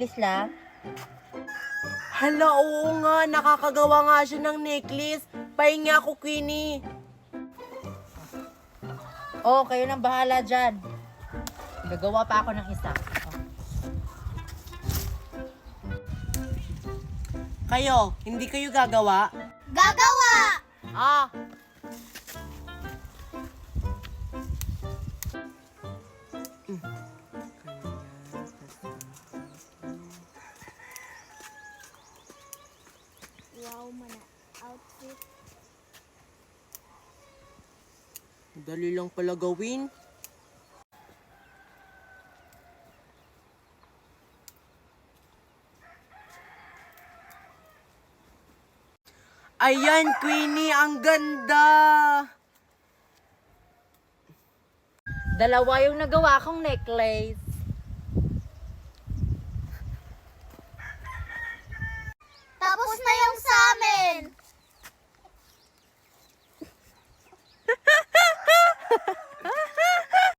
Please lang. Hala, oo nga. Nakakagawa nga siya ng necklace. Pahinga ako, Queenie. Oh, kayo nang bahala dyan. Gagawa pa ako ng isa. Oh. Kayo, hindi kayo gagawa? Gagawa! Ah, Wow, mana outfit. dali lang pala gawin. Ayan, Queenie, ang ganda! Dalawa yung nagawa kong necklace. Tapos na yung sa amin!